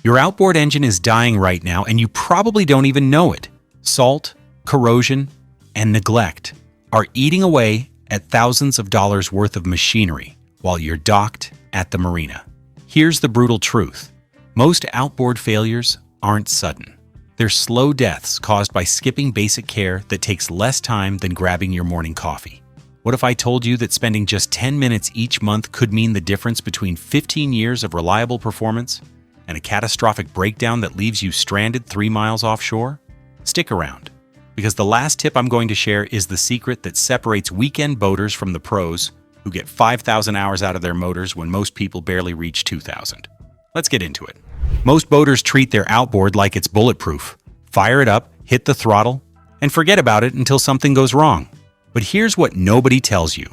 Your outboard engine is dying right now, and you probably don't even know it. Salt, corrosion, and neglect are eating away at thousands of dollars worth of machinery while you're docked at the marina. Here's the brutal truth. Most outboard failures aren't sudden. They're slow deaths caused by skipping basic care that takes less time than grabbing your morning coffee. What if I told you that spending just 10 minutes each month could mean the difference between 15 years of reliable performance and a catastrophic breakdown that leaves you stranded 3 miles offshore? Stick around, because the last tip I'm going to share is the secret that separates weekend boaters from the pros who get 5,000 hours out of their motors when most people barely reach 2,000. Let's get into it. Most boaters treat their outboard like it's bulletproof. Fire it up, hit the throttle, and forget about it until something goes wrong. But here's what nobody tells you.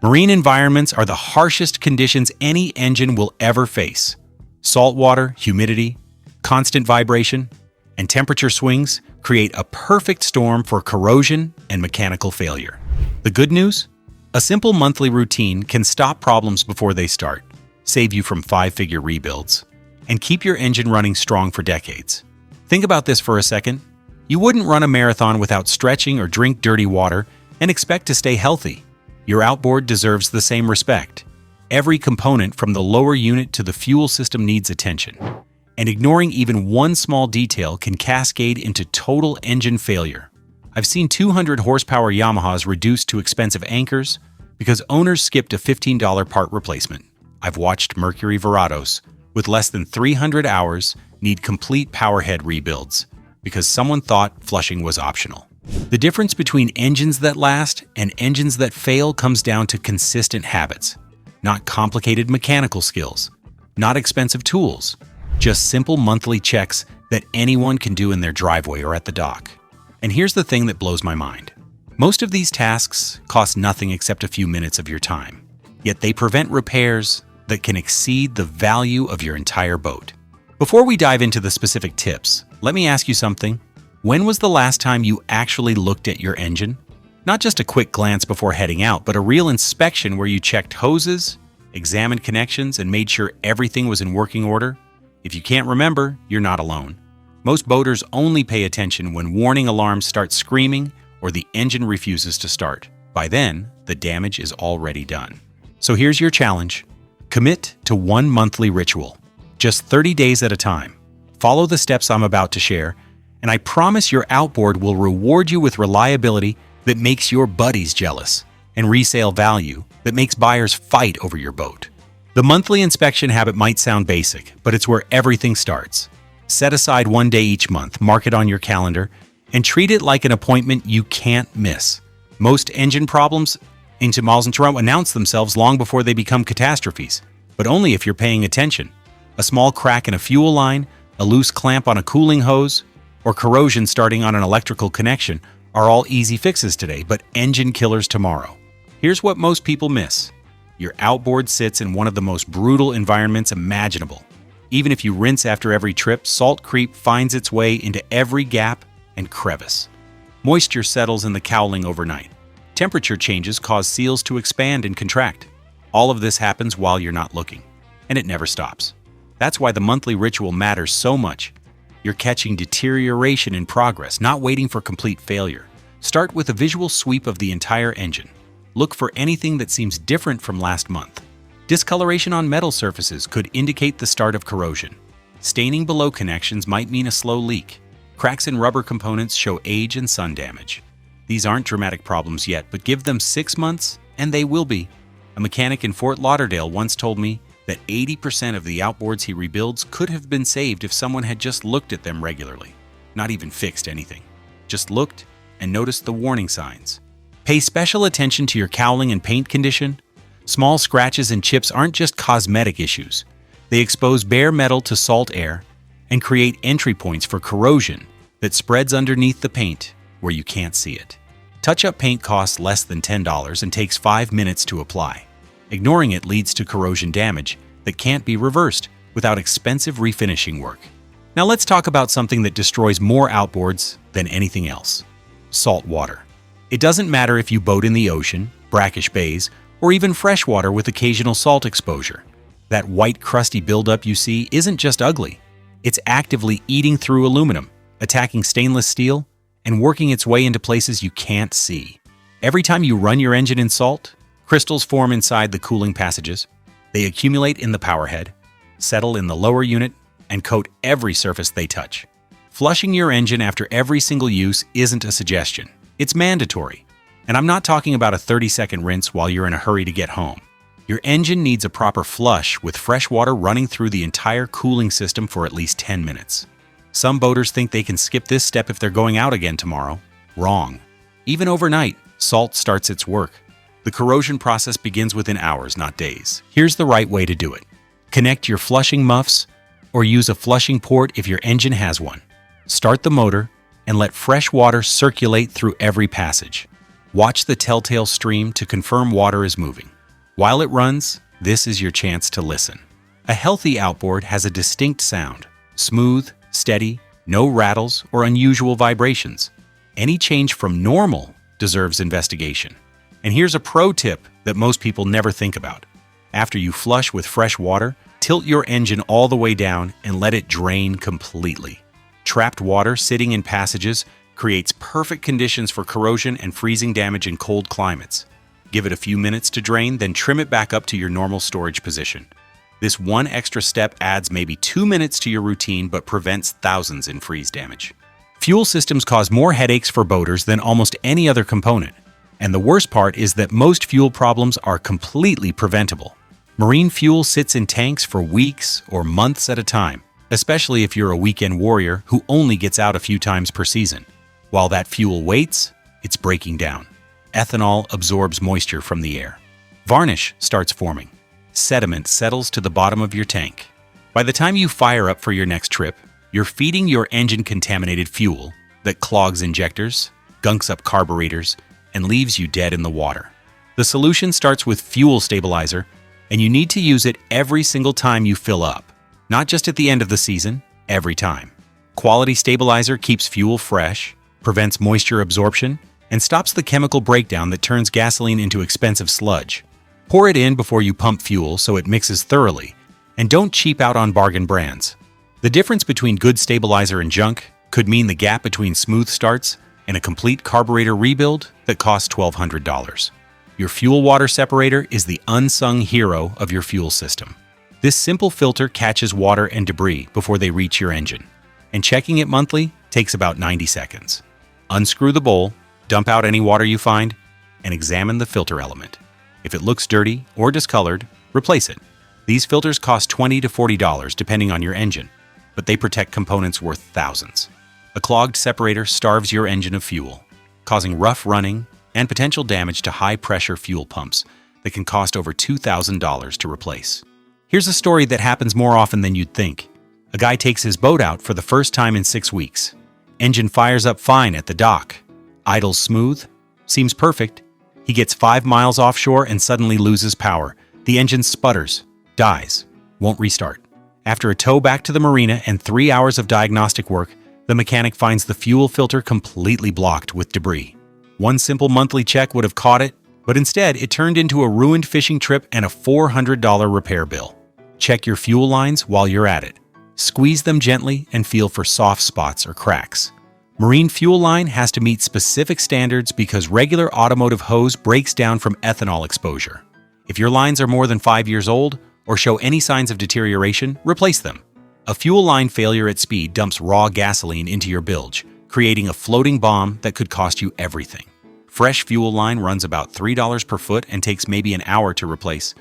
Marine environments are the harshest conditions any engine will ever face. Salt water, humidity, constant vibration, and temperature swings create a perfect storm for corrosion and mechanical failure. The good news? A simple monthly routine can stop problems before they start, save you from 5-figure rebuilds, and keep your engine running strong for decades. Think about this for a second. You wouldn't run a marathon without stretching or drink dirty water and expect to stay healthy. Your outboard deserves the same respect. Every component from the lower unit to the fuel system needs attention, and ignoring even one small detail can cascade into total engine failure. I've seen 200 horsepower Yamahas reduced to expensive anchors because owners skipped a $15 part replacement. I've watched Mercury Verados with less than 300 hours need complete powerhead rebuilds because someone thought flushing was optional. The difference between engines that last and engines that fail comes down to consistent habits, not complicated mechanical skills, not expensive tools, just simple monthly checks that anyone can do in their driveway or at the dock. And here's the thing that blows my mind. Most of these tasks cost nothing except a few minutes of your time, yet they prevent repairs that can exceed the value of your entire boat. Before we dive into the specific tips, let me ask you something. When was the last time you actually looked at your engine? Not just a quick glance before heading out, but a real inspection where you checked hoses, examined connections, and made sure everything was in working order? If you can't remember, you're not alone. Most boaters only pay attention when warning alarms start screaming or the engine refuses to start. By then, the damage is already done. So here's your challenge. Commit to one monthly ritual, just 30 days at a time. Follow the steps I'm about to share, and I promise your outboard will reward you with reliability that makes your buddies jealous and resale value that makes buyers fight over your boat. The monthly inspection habit might sound basic, but it's where everything starts. Set aside one day each month, mark it on your calendar, and treat it like an appointment you can't miss. Most engine problems into miles in Toronto announce themselves long before they become catastrophes, but only if you're paying attention. A small crack in a fuel line, a loose clamp on a cooling hose, or corrosion starting on an electrical connection are all easy fixes today, but engine killers tomorrow. Here's what most people miss. Your outboard sits in one of the most brutal environments imaginable. Even if you rinse after every trip, salt creep finds its way into every gap and crevice. Moisture settles in the cowling overnight. Temperature changes cause seals to expand and contract. All of this happens while you're not looking, and it never stops. That's why the monthly ritual matters so much. You're catching deterioration in progress, not waiting for complete failure. Start with a visual sweep of the entire engine. Look for anything that seems different from last month. Discoloration on metal surfaces could indicate the start of corrosion. Staining below connections might mean a slow leak. Cracks in rubber components show age and sun damage. These aren't dramatic problems yet, but give them 6 months and they will be. A mechanic in Fort Lauderdale once told me that 80% of the outboards he rebuilds could have been saved if someone had just looked at them regularly. Not even fixed anything. Just looked and noticed the warning signs. Pay special attention to your cowling and paint condition. Small scratches and chips aren't just cosmetic issues. They expose bare metal to salt air and create entry points for corrosion that spreads underneath the paint where you can't see it. Touch-up paint costs less than $10 and takes 5 minutes to apply. Ignoring it leads to corrosion damage that can't be reversed without expensive refinishing work. Now let's talk about something that destroys more outboards than anything else: salt water. It doesn't matter if you boat in the ocean, brackish bays, or even freshwater with occasional salt exposure. That white crusty buildup you see isn't just ugly. It's actively eating through aluminum, attacking stainless steel, and working its way into places you can't see. Every time you run your engine in salt, crystals form inside the cooling passages. They accumulate in the power head, settle in the lower unit, and coat every surface they touch. Flushing your engine after every single use isn't a suggestion. It's mandatory. And I'm not talking about a 30-second rinse while you're in a hurry to get home. Your engine needs a proper flush with fresh water running through the entire cooling system for at least 10 minutes. Some boaters think they can skip this step if they're going out again tomorrow. Wrong. Even overnight, salt starts its work. The corrosion process begins within hours, not days. Here's the right way to do it. Connect your flushing muffs or use a flushing port if your engine has one. Start the motor and let fresh water circulate through every passage. Watch the telltale stream to confirm water is moving. While it runs, this is your chance to listen. A healthy outboard has a distinct sound, smooth, steady, no rattles or unusual vibrations. Any change from normal deserves investigation. And here's a pro tip that most people never think about. After you flush with fresh water, tilt your engine all the way down and let it drain completely. Trapped water sitting in passages creates perfect conditions for corrosion and freezing damage in cold climates. Give it a few minutes to drain, then trim it back up to your normal storage position. This one extra step adds maybe 2 minutes to your routine but prevents thousands in freeze damage. Fuel systems cause more headaches for boaters than almost any other component. And the worst part is that most fuel problems are completely preventable. Marine fuel sits in tanks for weeks or months at a time, especially if you're a weekend warrior who only gets out a few times per season. While that fuel waits, it's breaking down. Ethanol absorbs moisture from the air. Varnish starts forming. Sediment settles to the bottom of your tank. By the time you fire up for your next trip, you're feeding your engine contaminated fuel that clogs injectors, gunks up carburetors, and leaves you dead in the water. The solution starts with fuel stabilizer, and you need to use it every single time you fill up. Not just at the end of the season, every time. Quality stabilizer keeps fuel fresh, prevents moisture absorption, and stops the chemical breakdown that turns gasoline into expensive sludge. Pour it in before you pump fuel so it mixes thoroughly, and don't cheap out on bargain brands. The difference between good stabilizer and junk could mean the gap between smooth starts and a complete carburetor rebuild that costs $1,200. Your fuel water separator is the unsung hero of your fuel system. This simple filter catches water and debris before they reach your engine, and checking it monthly takes about 90 seconds. Unscrew the bowl, dump out any water you find, and examine the filter element. If it looks dirty or discolored, replace it. These filters cost $20 to $40 depending on your engine, but they protect components worth thousands. A clogged separator starves your engine of fuel, causing rough running and potential damage to high-pressure fuel pumps that can cost over $2,000 to replace. Here's a story that happens more often than you'd think. A guy takes his boat out for the first time in 6 weeks. Engine fires up fine at the dock. Idles smooth. Seems perfect. He gets 5 miles offshore and suddenly loses power. The engine sputters, dies, won't restart. After a tow back to the marina and 3 hours of diagnostic work, the mechanic finds the fuel filter completely blocked with debris. One simple monthly check would have caught it, but instead it turned into a ruined fishing trip and a $400 repair bill. Check your fuel lines while you're at it. Squeeze them gently and feel for soft spots or cracks. Marine fuel line has to meet specific standards because regular automotive hose breaks down from ethanol exposure. If your lines are more than 5 years old or show any signs of deterioration, replace them. A fuel line failure at speed dumps raw gasoline into your bilge, creating a floating bomb that could cost you everything. Fresh fuel line runs about $3 per foot and takes maybe an hour to replace.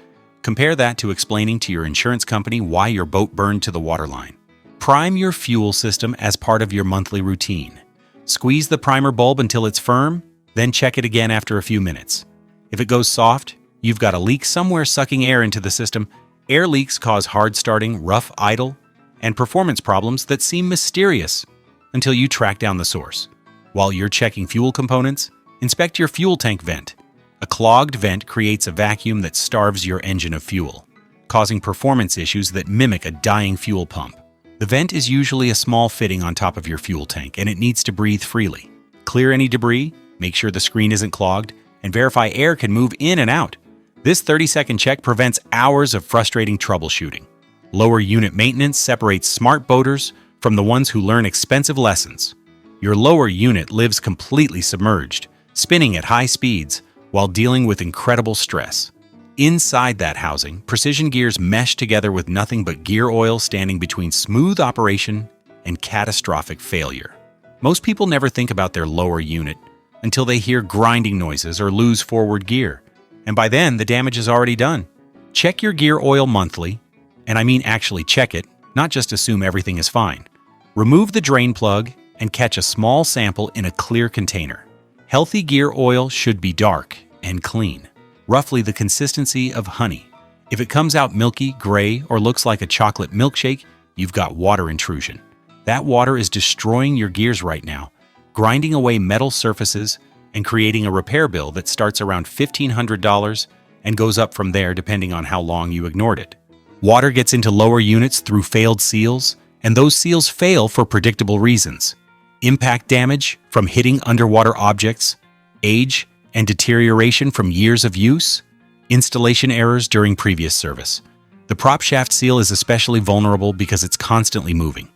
Compare that to explaining to your insurance company why your boat burned to the waterline. Prime your fuel system as part of your monthly routine. Squeeze the primer bulb until it's firm, then check it again after a few minutes. If it goes soft, you've got a leak somewhere sucking air into the system. Air leaks cause hard starting, rough idle, and performance problems that seem mysterious until you track down the source. While you're checking fuel components, inspect your fuel tank vent. A clogged vent creates a vacuum that starves your engine of fuel, causing performance issues that mimic a dying fuel pump. The vent is usually a small fitting on top of your fuel tank, and it needs to breathe freely. Clear any debris, make sure the screen isn't clogged, and verify air can move in and out. This 30-second check prevents hours of frustrating troubleshooting. Lower unit maintenance separates smart boaters from the ones who learn expensive lessons. Your lower unit lives completely submerged, spinning at high speeds while dealing with incredible stress. Inside that housing, precision gears mesh together with nothing but gear oil standing between smooth operation and catastrophic failure. Most people never think about their lower unit until they hear grinding noises or lose forward gear, and by then the damage is already done. Check your gear oil monthly, and I mean actually check it, not just assume everything is fine. Remove the drain plug and catch a small sample in a clear container. Healthy gear oil should be dark and clean, roughly the consistency of honey. If it comes out milky, gray, or looks like a chocolate milkshake, you've got water intrusion. That water is destroying your gears right now, grinding away metal surfaces and creating a repair bill that starts around $1,500 and goes up from there depending on how long you ignored it. Water gets into lower units through failed seals, and those seals fail for predictable reasons. Impact damage from hitting underwater objects, age and deterioration from years of use, installation errors during previous service. The prop shaft seal is especially vulnerable because it's constantly moving,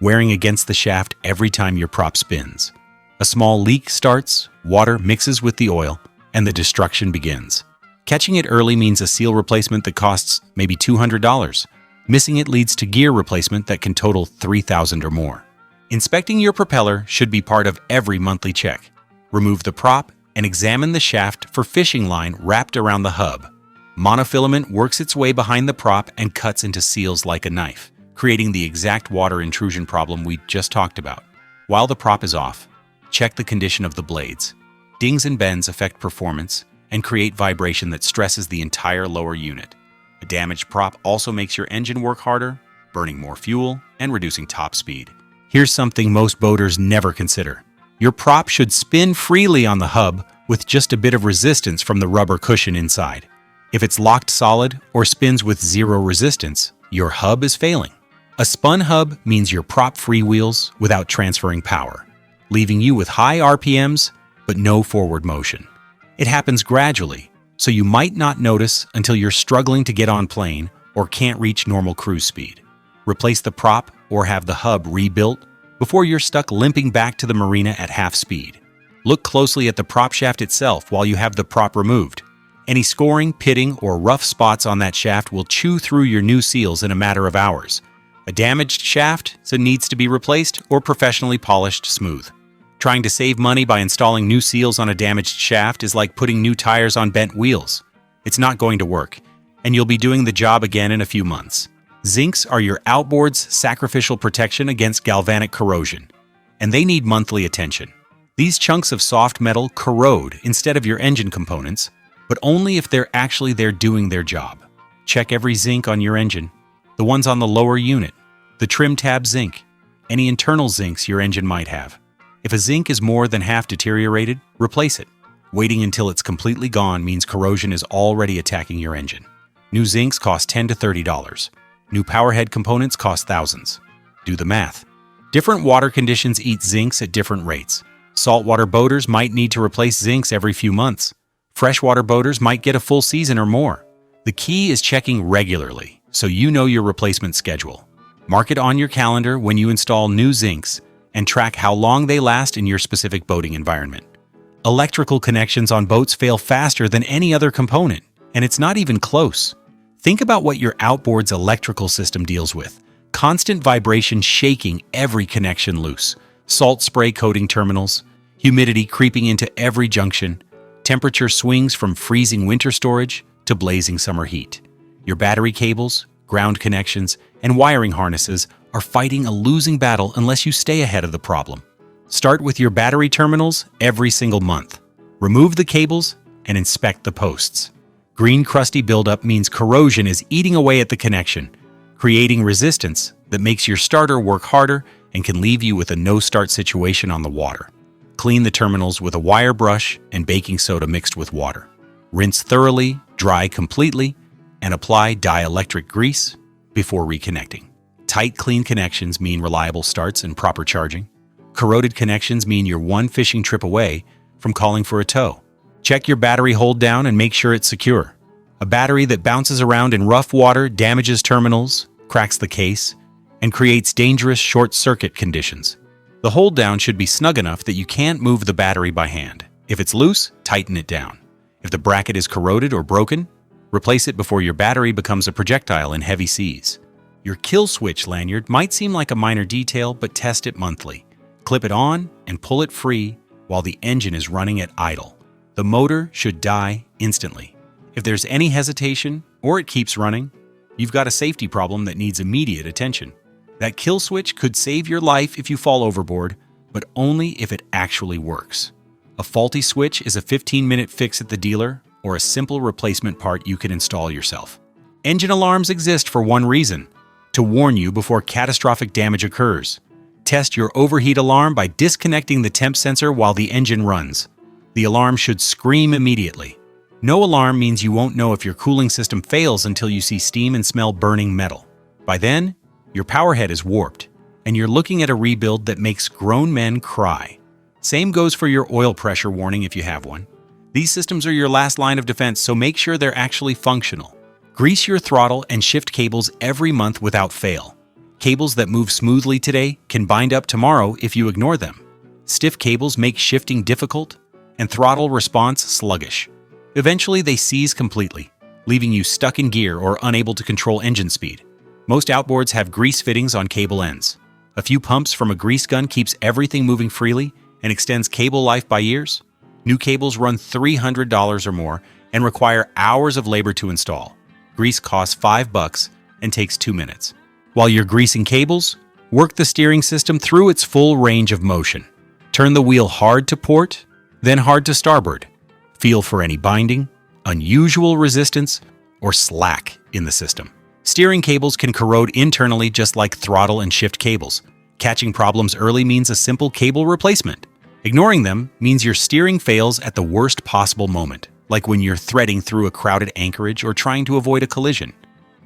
wearing against the shaft every time your prop spins. A small leak starts, water mixes with the oil, and the destruction begins. Catching it early means a seal replacement that costs maybe $200. Missing it leads to gear replacement that can total $3,000 or more. Inspecting your propeller should be part of every monthly check. Remove the prop and examine the shaft for fishing line wrapped around the hub. Monofilament works its way behind the prop and cuts into seals like a knife, creating the exact water intrusion problem we just talked about. While the prop is off, check the condition of the blades. Dings and bends affect performance and create vibration that stresses the entire lower unit. A damaged prop also makes your engine work harder, burning more fuel and reducing top speed. Here's something most boaters never consider. Your prop should spin freely on the hub with just a bit of resistance from the rubber cushion inside. If it's locked solid or spins with zero resistance, your hub is failing. A spun hub means your prop freewheels without transferring power, leaving you with high RPMs but no forward motion. It happens gradually, so you might not notice until you're struggling to get on plane or can't reach normal cruise speed. Replace the prop or have the hub rebuilt before you're stuck limping back to the marina at half speed. Look closely at the prop shaft itself while you have the prop removed. Any scoring, pitting, or rough spots on that shaft will chew through your new seals in a matter of hours. A damaged shaft needs to be replaced or professionally polished smooth. Trying to save money by installing new seals on a damaged shaft is like putting new tires on bent wheels. It's not going to work, and you'll be doing the job again in a few months. Zincs are your outboard's sacrificial protection against galvanic corrosion, and they need monthly attention. These chunks of soft metal corrode instead of your engine components, but only if they're actually there doing their job. Check every zinc on your engine, the ones on the lower unit, the trim tab zinc, any internal zincs your engine might have. If a zinc is more than half deteriorated, replace it. Waiting until it's completely gone means corrosion is already attacking your engine. New zincs cost $10 to $30. New powerhead components cost thousands. Do the math. Different water conditions eat zincs at different rates. Saltwater boaters might need to replace zincs every few months. Freshwater boaters might get a full season or more. The key is checking regularly, so you know your replacement schedule. Mark it on your calendar when you install new zincs and track how long they last in your specific boating environment. Electrical connections on boats fail faster than any other component, and it's not even close. Think about what your outboard's electrical system deals with. Constant vibration shaking every connection loose, salt spray coating terminals, humidity creeping into every junction, temperature swings from freezing winter storage to blazing summer heat. Your battery cables, ground connections, and wiring harnesses are fighting a losing battle unless you stay ahead of the problem. Start with your battery terminals every single month. Remove the cables and inspect the posts. Green crusty buildup means corrosion is eating away at the connection, creating resistance that makes your starter work harder and can leave you with a no-start situation on the water. Clean the terminals with a wire brush and baking soda mixed with water. Rinse thoroughly, dry completely, and apply dielectric grease before reconnecting. Tight, clean connections mean reliable starts and proper charging. Corroded connections mean you're one fishing trip away from calling for a tow. Check your battery hold down and make sure it's secure. A battery that bounces around in rough water damages terminals, cracks the case, and creates dangerous short-circuit conditions. The hold down should be snug enough that you can't move the battery by hand. If it's loose, tighten it down. If the bracket is corroded or broken, replace it before your battery becomes a projectile in heavy seas. Your kill switch lanyard might seem like a minor detail, but test it monthly. Clip it on and pull it free while the engine is running at idle. The motor should die instantly. If there's any hesitation or it keeps running, you've got a safety problem that needs immediate attention. That kill switch could save your life if you fall overboard, but only if it actually works. A faulty switch is a 15-minute fix at the dealer or a simple replacement part you can install yourself. Engine alarms exist for one reason: to warn you before catastrophic damage occurs. Test your overheat alarm by disconnecting the temp sensor while the engine runs. The alarm should scream immediately. No alarm means you won't know if your cooling system fails until you see steam and smell burning metal. By then, your power head is warped, and you're looking at a rebuild that makes grown men cry. Same goes for your oil pressure warning if you have one. These systems are your last line of defense, so make sure they're actually functional. Grease your throttle and shift cables every month without fail. Cables that move smoothly today can bind up tomorrow if you ignore them. Stiff cables make shifting difficult and throttle response sluggish. Eventually, they seize completely, leaving you stuck in gear or unable to control engine speed. Most outboards have grease fittings on cable ends. A few pumps from a grease gun keeps everything moving freely and extends cable life by years. New cables run $300 or more and require hours of labor to install. Grease costs $5 and takes 2 minutes. While you're greasing cables, work the steering system through its full range of motion. Turn the wheel hard to port, then hard to starboard. Feel for any binding, unusual resistance, or slack in the system. Steering cables can corrode internally just like throttle and shift cables. Catching problems early means a simple cable replacement. Ignoring them means your steering fails at the worst possible moment, like when you're threading through a crowded anchorage or trying to avoid a collision.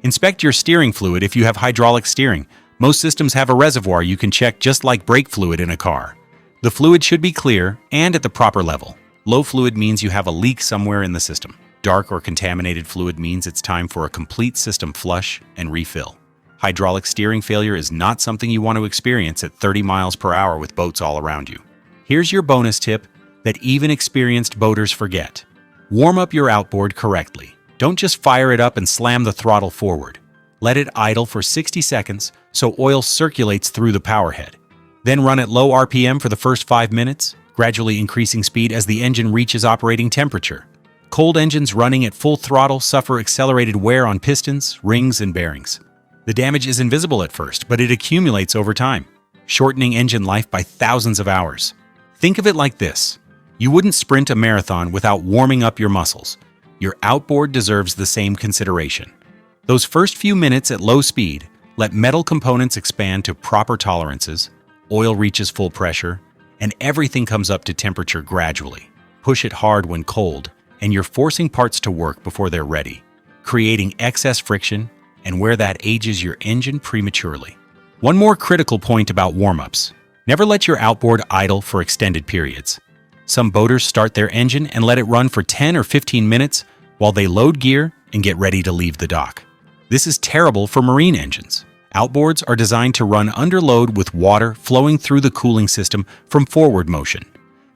Inspect your steering fluid if you have hydraulic steering. Most systems have a reservoir you can check just like brake fluid in a car. The fluid should be clear and at the proper level. Low fluid means you have a leak somewhere in the system. Dark or contaminated fluid means it's time for a complete system flush and refill. Hydraulic steering failure is not something you want to experience at 30 miles per hour with boats all around you. Here's your bonus tip that even experienced boaters forget. Warm up your outboard correctly. Don't just fire it up and slam the throttle forward. Let it idle for 60 seconds so oil circulates through the power head. Then run at low RPM for the first 5 minutes, gradually increasing speed as the engine reaches operating temperature. Cold engines running at full throttle suffer accelerated wear on pistons, rings, and bearings. The damage is invisible at first, but it accumulates over time, shortening engine life by thousands of hours. Think of it like this: you wouldn't sprint a marathon without warming up your muscles. Your outboard deserves the same consideration. Those first few minutes at low speed, let metal components expand to proper tolerances, oil reaches full pressure, and everything comes up to temperature gradually. Push it hard when cold, and you're forcing parts to work before they're ready, creating excess friction and where that ages your engine prematurely. One more critical point about warm-ups: never let your outboard idle for extended periods. Some boaters start their engine and let it run for 10 or 15 minutes while they load gear and get ready to leave the dock. This is terrible for marine engines. Outboards are designed to run under load with water flowing through the cooling system from forward motion.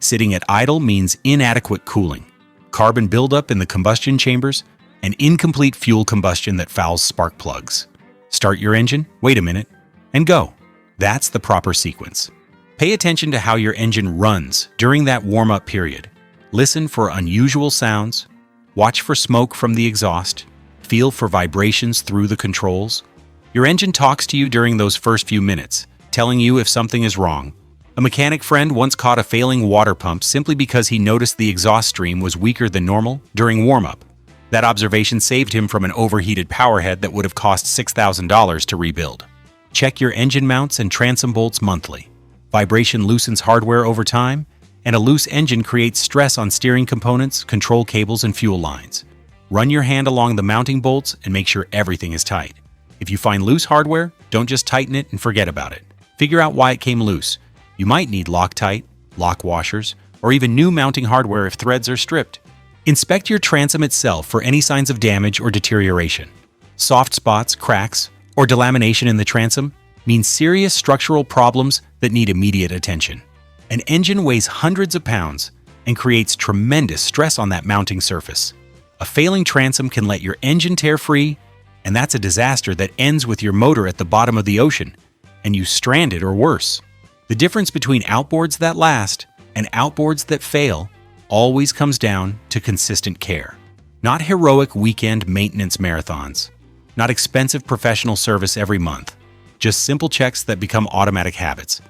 Sitting at idle means inadequate cooling, carbon buildup in the combustion chambers, and incomplete fuel combustion that fouls spark plugs. Start your engine, wait a minute, and go. That's the proper sequence. Pay attention to how your engine runs during that warm-up period. Listen for unusual sounds, watch for smoke from the exhaust, feel for vibrations through the controls. Your engine talks to you during those first few minutes, telling you if something is wrong. A mechanic friend once caught a failing water pump simply because he noticed the exhaust stream was weaker than normal during warm-up. That observation saved him from an overheated power head that would have cost $6,000 to rebuild. Check your engine mounts and transom bolts monthly. Vibration loosens hardware over time, and a loose engine creates stress on steering components, control cables, and fuel lines. Run your hand along the mounting bolts and make sure everything is tight. If you find loose hardware, don't just tighten it and forget about it. Figure out why it came loose. You might need Loctite, lock washers, or even new mounting hardware if threads are stripped. Inspect your transom itself for any signs of damage or deterioration. Soft spots, cracks, or delamination in the transom mean serious structural problems that need immediate attention. An engine weighs hundreds of pounds and creates tremendous stress on that mounting surface. A failing transom can let your engine tear free, and that's a disaster that ends with your motor at the bottom of the ocean and you stranded or worse. The difference between outboards that last and outboards that fail always comes down to consistent care. Not heroic weekend maintenance marathons, not expensive professional service every month, just simple checks that become automatic habits.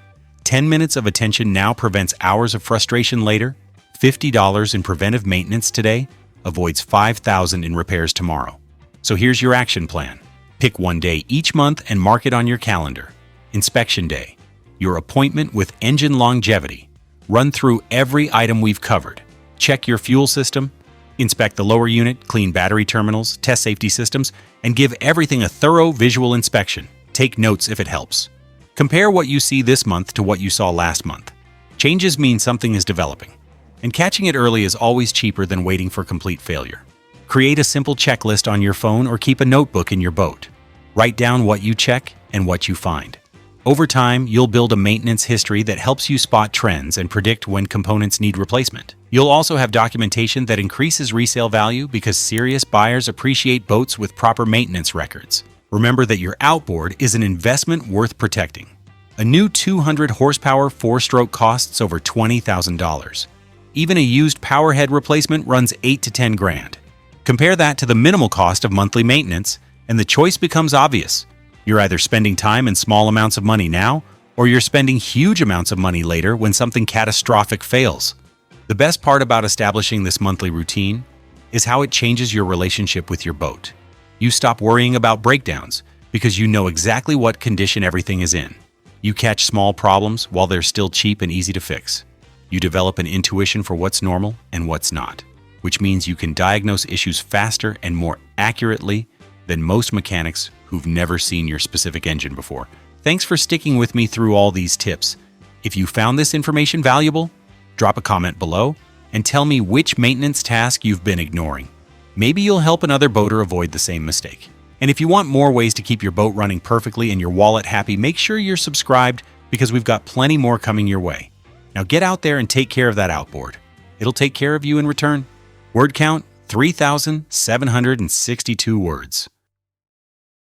10 minutes of attention now prevents hours of frustration later. $50 in preventive maintenance today avoids $5,000 in repairs tomorrow. So here's your action plan. Pick one day each month and mark it on your calendar. Inspection Day, your appointment with Engine Longevity. Run through every item we've covered. Check your fuel system, inspect the lower unit, clean battery terminals, test safety systems, and give everything a thorough visual inspection. Take notes if it helps. Compare what you see this month to what you saw last month. Changes mean something is developing, and catching it early is always cheaper than waiting for complete failure. Create a simple checklist on your phone or keep a notebook in your boat. Write down what you check and what you find. Over time, you'll build a maintenance history that helps you spot trends and predict when components need replacement. You'll also have documentation that increases resale value because serious buyers appreciate boats with proper maintenance records. Remember that your outboard is an investment worth protecting. A new 200 horsepower 4-stroke costs over $20,000. Even a used powerhead replacement runs $8 to $10 grand. Compare that to the minimal cost of monthly maintenance, and the choice becomes obvious. You're either spending time and small amounts of money now, or you're spending huge amounts of money later when something catastrophic fails. The best part about establishing this monthly routine is how it changes your relationship with your boat. You stop worrying about breakdowns because you know exactly what condition everything is in. You catch small problems while they're still cheap and easy to fix. You develop an intuition for what's normal and what's not, which means you can diagnose issues faster and more accurately than most mechanics who've never seen your specific engine before. Thanks for sticking with me through all these tips. If you found this information valuable, drop a comment below and tell me which maintenance task you've been ignoring. Maybe you'll help another boater avoid the same mistake. And if you want more ways to keep your boat running perfectly and your wallet happy, make sure you're subscribed because we've got plenty more coming your way. Now get out there and take care of that outboard. It'll take care of you in return. Word count, 3,762 words.